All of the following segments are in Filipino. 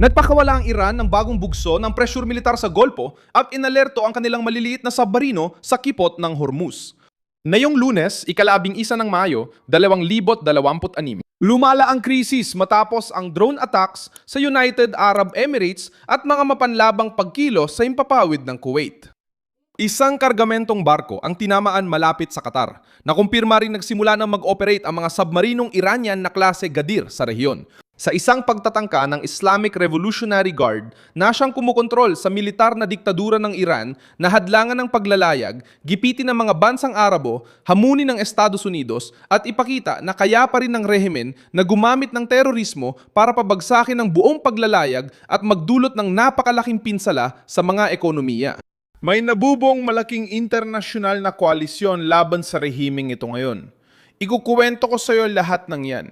Nagpakawala ang Iran ng bagong bugso ng pressure militar sa Golpo at inalerto ang kanilang maliliit na submarino sa kipot ng Hormuz. Ngayong Lunes, ika-11 ng Mayo, 2026, lumala ang krisis matapos ang drone attacks sa United Arab Emirates at mga mapanlabang pagkilos sa impapawid ng Kuwait. Isang kargamentong barko ang tinamaan malapit sa Qatar, na kumpirma rin nagsimula na mag-operate ang mga submarinong Iranian na klase Gadir sa rehiyon. Sa isang pagtatangka ng Islamic Revolutionary Guard na siyang kumukontrol sa militar na diktadura ng Iran na hadlangan ng paglalayag, gipitin ng mga bansang Arabo, hamunin ng Estados Unidos at ipakita na kaya pa rin ng rehimen na gumamit ng terorismo para pabagsakin ang buong paglalayag at magdulot ng napakalaking pinsala sa mga ekonomiya. May nabubong malaking internasyonal na koalisyon laban sa rehimeng ito ngayon. Ikukuwento ko sa iyo lahat ng yan.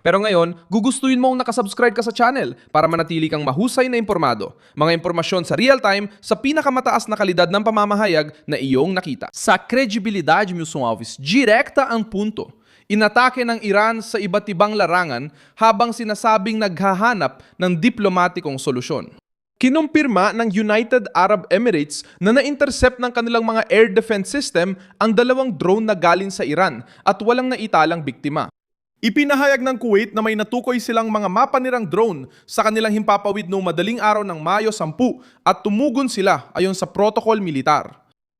Pero ngayon, gugustuhin mong nakasubscribe ka sa channel para manatili kang mahusay na impormado. Mga impormasyon sa real time sa pinakamataas na kalidad ng pamamahayag na iyong nakita. Sa kredibilidade, Milson Alves, direkta ang punto. Inatake ng Iran sa iba't ibang larangan habang sinasabing naghahanap ng diplomatikong solusyon. Kinumpirma ng United Arab Emirates na na-intercept ng kanilang mga air defense system ang 2 drone na galing sa Iran at walang naitalang biktima. Ipinahayag ng Kuwait na may natukoy silang mga mapanirang drone sa kanilang himpapawid noong madaling araw ng Mayo 10 at tumugon sila ayon sa protocol militar.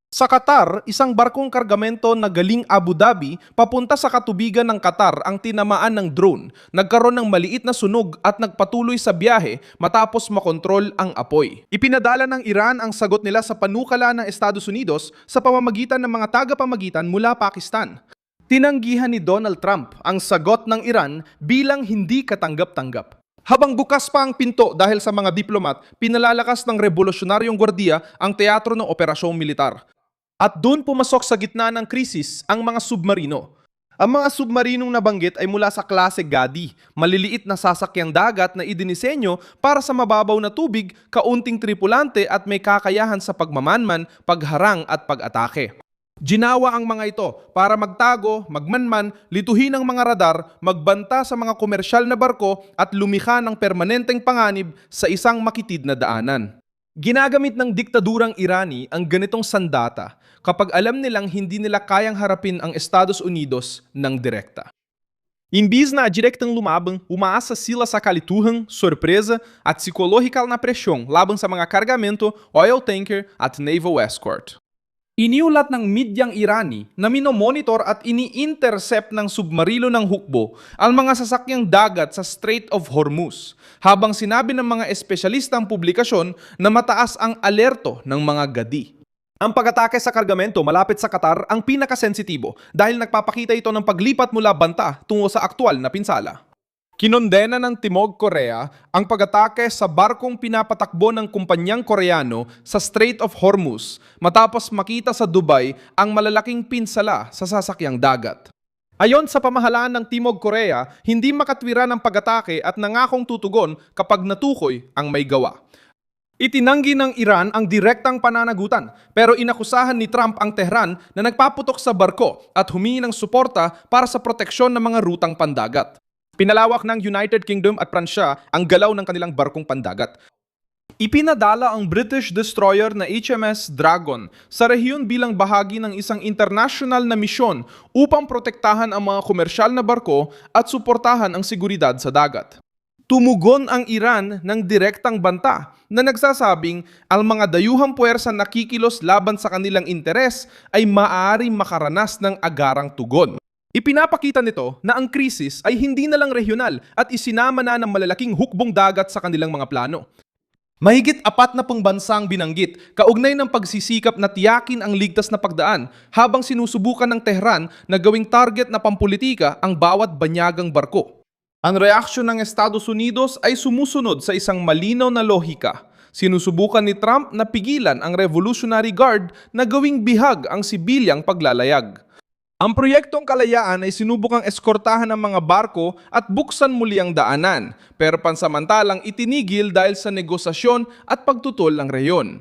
Sa Qatar, isang barkong kargamento na galing Abu Dhabi papunta sa katubigan ng Qatar ang tinamaan ng drone. Nagkaroon ng maliit na sunog at nagpatuloy sa biyahe matapos makontrol ang apoy. Ipinadala ng Iran ang sagot nila sa panukala ng Estados Unidos sa pamamagitan ng mga tagapamagitan mula Pakistan. Tinanggihan ni Donald Trump ang sagot ng Iran bilang hindi katanggap-tanggap. Habang bukas pa ang pinto dahil sa mga diplomat, pinalalakas ng Revolusyonaryong Gwardiya ang teatro ng operasyong militar. At doon pumasok sa gitna ng krisis ang mga submarino. Ang mga submarinong nabanggit ay mula sa klase Gadi, maliliit na sasakyang dagat na idinisenyo para sa mababaw na tubig, kaunting tripulante at may kakayahan sa pagmamanman, pagharang at pag-atake. Ginawa ang mga ito para magtago, magmanman, lituhin ang mga radar, magbanta sa mga komersyal na barko at lumikha ng permanenteng panganib sa isang makitid na daanan. Ginagamit ng diktadurang Irani ang ganitong sandata kapag alam nilang hindi nila kayang harapin ang Estados Unidos ng direkta. Imbis na direktang lumabang, umaasa sila sa kalituhan, surpresa at psikolohikal na presyon laban sa mga kargamento, oil tanker at naval escort. Iniulat ng medyang Irani na minomonitor at ini-intercept ng submarino ng hukbo ang mga sasakyang dagat sa Strait of Hormuz, habang sinabi ng mga espesyalistang publikasyon na mataas ang alerto ng mga gadi. Ang pag-atake sa kargamento malapit sa Qatar ang pinakasensitibo dahil nagpapakita ito ng paglipat mula banta tungo sa aktwal na pinsala. Kinondena ng Timog Korea ang pag-atake sa barkong pinapatakbo ng kumpanyang Koreano sa Strait of Hormuz matapos makita sa Dubai ang malalaking pinsala sa sasakyang dagat. Ayon sa pamahalaan ng Timog Korea, hindi makatwiran ang pag-atake at nangakong tutugon kapag natukoy ang may gawa. Itinanggi ng Iran ang direktang pananagutan pero inakusahan ni Trump ang Tehran na nagpaputok sa barko at humingi ng suporta para sa proteksyon ng mga rutang pandagat. Pinalawak ng United Kingdom at Pransya ang galaw ng kanilang barkong pandagat. Ipinadala ang British destroyer na HMS Dragon sa rehiyon bilang bahagi ng isang international na misyon upang protektahan ang mga komersyal na barko at suportahan ang seguridad sa dagat. Tumugon ang Iran ng direktang banta na nagsasabing ang mga dayuhang puwersa na kikilos laban sa kanilang interes ay maaaring makaranas ng agarang tugon. Ipinapakita nito na ang krisis ay hindi na lang regional at isinama na ng malalaking hukbong dagat sa kanilang mga plano. Mahigit 40 bansang binanggit kaugnay ng pagsisikap na tiyakin ang ligtas na pagdaan habang sinusubukan ng Tehran na gawing target na pampulitika ang bawat banyagang barko. Ang reaksyon ng Estados Unidos ay sumusunod sa isang malinaw na lohika. Sinusubukan ni Trump na pigilan ang Revolutionary Guard na gawing bihag ang sibilyang paglalayag. Ang proyektong kalayaan ay sinubukang eskortahan ng mga barko at buksan muli ang daanan, pero pansamantalang itinigil dahil sa negosasyon at pagtutol ng reyon.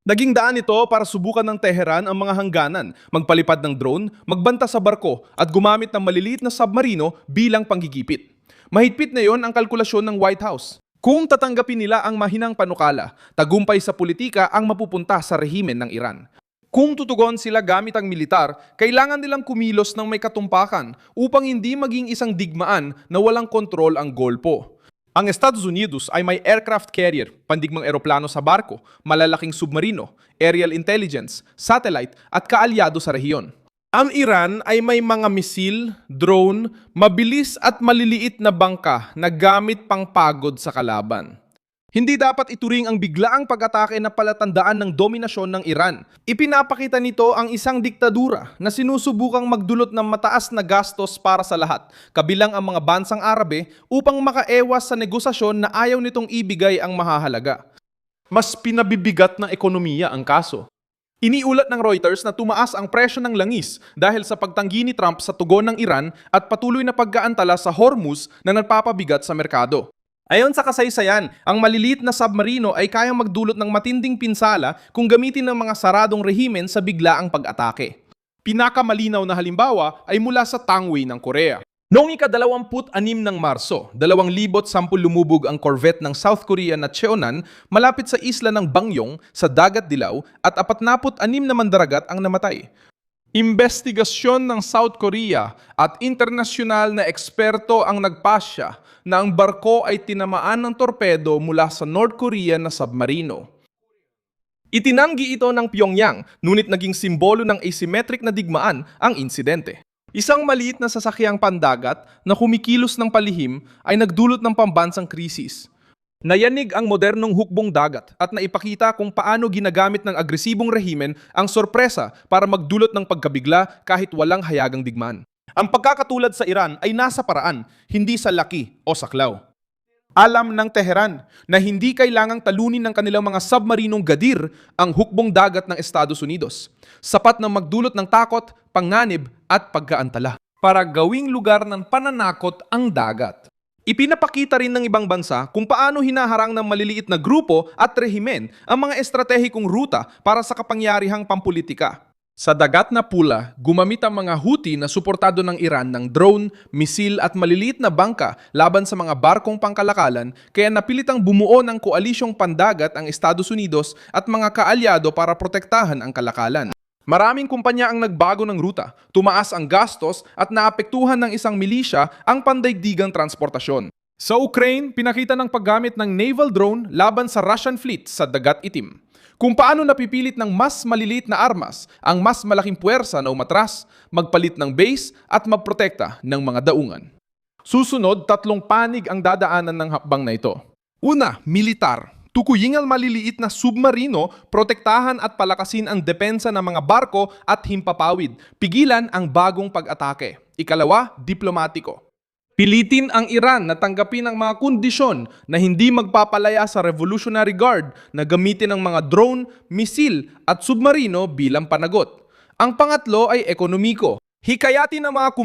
Naging daan ito para subukan ng Tehran ang mga hangganan, magpalipad ng drone, magbanta sa barko at gumamit ng maliliit na submarino bilang panggigipit. Mahigpit na yon ang kalkulasyon ng White House. Kung tatanggapin nila ang mahinang panukala, tagumpay sa politika ang mapupunta sa rehimen ng Iran. Kung tutugon sila gamit ang militar, kailangan nilang kumilos ng may katumpakan upang hindi maging isang digmaan na walang kontrol ang Golpo. Ang Estados Unidos ay may aircraft carrier, pandigmang eroplano sa barko, malalaking submarino, aerial intelligence, satellite at kaalyado sa rehiyon. Ang Iran ay may mga misil, drone, mabilis at maliliit na bangka na gamit pang pagod sa kalaban. Hindi dapat ituring ang biglaang pag-atake na palatandaan ng dominasyon ng Iran. Ipinapakita nito ang isang diktadura na sinusubukang magdulot ng mataas na gastos para sa lahat, kabilang ang mga bansang Arabe, upang makaewas sa negosasyon na ayaw nitong ibigay ang mahahalaga. Mas pinabibigat ng ekonomiya ang kaso. Iniulat ng Reuters na tumaas ang presyo ng langis dahil sa pagtanggi ni Trump sa tugon ng Iran at patuloy na pagkaantala sa Hormuz na nagpapabigat sa merkado. Ayon sa kasaysayan, ang maliliit na submarino ay kayang magdulot ng matinding pinsala kung gamitin ng mga saradong rehimen sa biglaang pag-atake. Pinakamalinaw na halimbawa ay mula sa Tangway ng Korea. Noong ika-26 ng Marso, 2010 lumubog ang corvette ng South Korea na Cheonan malapit sa isla ng Bangyong sa Dagat Dilaw at 46 na mandaragat ang namatay. Investigasyon ng South Korea at internasyonal na eksperto ang nagpasya na ang barko ay tinamaan ng torpedo mula sa North Korea na submarino. Itinanggi ito ng Pyongyang, ngunit naging simbolo ng asymmetric na digmaan ang insidente. Isang maliit na sasakyang pandagat na kumikilos ng palihim ay nagdulot ng pambansang krisis. Nayanig ang modernong hukbong dagat at naipakita kung paano ginagamit ng agresibong rehimen ang sorpresa para magdulot ng pagkabigla kahit walang hayagang digmaan. Ang pagkakatulad sa Iran ay nasa paraan, hindi sa laki o saklaw. Alam ng Tehran na hindi kailangang talunin ng kanilang mga submarinong gadir ang hukbong dagat ng Estados Unidos. Sapat na magdulot ng takot, panganib at pagkaantala para gawing lugar ng pananakot ang dagat. Ipinapakita rin ng ibang bansa kung paano hinaharang ng maliliit na grupo at rehimen ang mga estratehikong ruta para sa kapangyarihang pampulitika. Sa dagat na pula, gumamit ang mga Houthi na suportado ng Iran ng drone, misil at maliliit na bangka laban sa mga barkong pangkalakalan, kaya napilitang bumuo ng koalisyong pandagat ang Estados Unidos at mga kaalyado para protektahan ang kalakalan. Maraming kumpanya ang nagbago ng ruta, tumaas ang gastos at naapektuhan ng isang milisya ang pandaigdigang transportasyon. Sa Ukraine, pinakita ng paggamit ng naval drone laban sa Russian fleet sa Dagat Itim. Kung paano napipilit ng mas maliliit na armas ang mas malaking puwersa na umatras, magpalit ng base at magprotekta ng mga daungan. Susunod, 3 panig ang dadaanan ng hakbang na ito. Una, militar. Tukuyin ang maliliit na submarino, protektahan at palakasin ang depensa ng mga barko at himpapawid. Pigilan ang bagong pag-atake. Ikalawa, diplomatiko. Pilitin ang Iran na tanggapin ang mga kondisyon na hindi magpapalaya sa Revolutionary Guard na gamitin ang mga drone, misil at submarino bilang panagot. Ang pangatlo ay ekonomiko. Hikayatin ang mga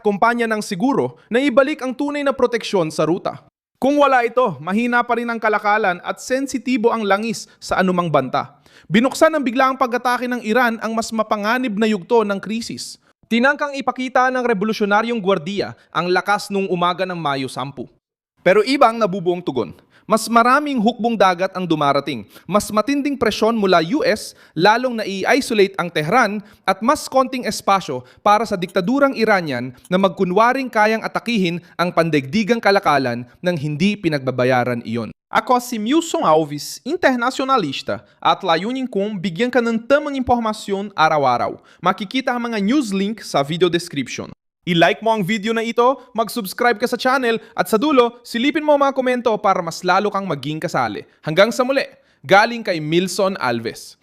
kumpanya ng siguro na ibalik ang tunay na proteksyon sa ruta. Kung wala ito, mahina pa rin ang kalakalan at sensitibo ang langis sa anumang banta. Binuksan ng biglaang pag-atake ng Iran ang mas mapanganib na yugto ng krisis. Tinangkang ipakita ng Revolusyonaryong Gwardiya ang lakas nung umaga ng Mayo 10. Pero ibang nabubuong tugon. Mas maraming hukbong dagat ang dumarating, mas matinding presyon mula US, lalong na-i-isolate ang Tehran at mas konting espasyo para sa diktadurang Iranian na magkunwaring kayang atakihin ang pandaigdigang kalakalan ng hindi pinagbabayaran iyon. Ako si Milson Alves, internacionalista, at layunin kong bigyan ka ng tamang impormasyon araw-araw. Makikita ang mga news link sa video description. I-like mo ang video na ito, mag-subscribe ka sa channel, at sa dulo, silipin mo ang mga komento para mas lalo kang maging kasali. Hanggang sa muli, galing kay Milson Alves.